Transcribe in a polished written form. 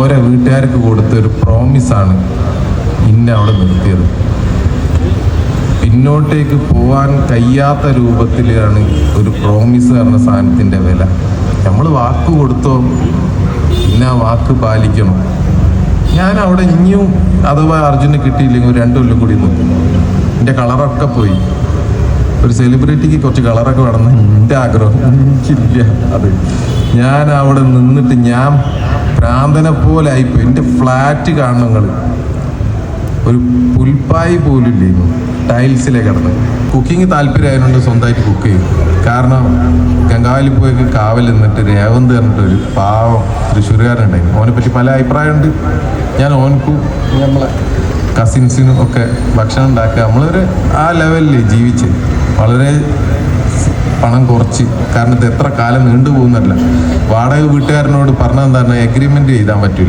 ഓരോ വീട്ടുകാർക്ക് കൊടുത്ത ഒരു പ്രോമിസാണ് ഇന്നെ അവിടെ നിർത്തിയത്. പിന്നോട്ടേക്ക് പോകാൻ കഴിയാത്ത രൂപത്തിലാണ് ഒരു പ്രോമിസ് പറഞ്ഞ സാധനത്തിൻ്റെ വില. നമ്മൾ വാക്ക് കൊടുത്തോ പിന്നെ ആ വാക്ക് പാലിക്കണം. ഞാൻ അവിടെ ഇനിയും അഥവാ അർജുന് കിട്ടിയില്ലെങ്കിൽ 2 കൊല്ലം കൂടി നിൽക്കും. എൻ്റെ കളറൊക്കെ പോയി. ഒരു സെലിബ്രിറ്റിക്ക് കുറച്ച് കളറൊക്കെ വേണമെന്ന് എൻ്റെ ആഗ്രഹം. എനിക്കില്ല അത്. ഞാൻ അവിടെ നിന്നിട്ട് ഞാൻ ഭ്രാന്തനെ പോലെ ആയിപ്പോയി. എൻ്റെ ഫ്ലാറ്റ് കാണുന്നങ്ങൾ ഒരു പുൽപ്പായി പോലും ഇല്ലായിരുന്നു, ടൈൽസിലെ കിടന്ന്. കുക്കിങ് താല്പര്യമായതുകൊണ്ട് സ്വന്തമായിട്ട് കുക്ക് ചെയ്യും. കാരണം ഗംഗാവലി പോയി കാവൽ നിന്നിട്ട് രേവന്ത് പറഞ്ഞിട്ട് ഒരു പാവം തൃശ്ശൂരുകാരനുണ്ടായിരുന്നു. ഓനെ പറ്റി പല അഭിപ്രായമുണ്ട്. ഞാൻ ഓനക്കും നമ്മളെ കസിൻസിനും ഒക്കെ ഭക്ഷണം ഉണ്ടാക്കുക. നമ്മളൊരു ആ ലെവലിൽ ജീവിച്ച് വളരെ പണം കുറച്ച്. കാരണം ഇത് എത്ര കാലം നീണ്ടു പോകുന്നല്ല. വാടക വീട്ടുകാരനോട് പറഞ്ഞതെന്താണ്, എഗ്രിമെൻ്റ് ചെയ്താൻ പറ്റില്ല.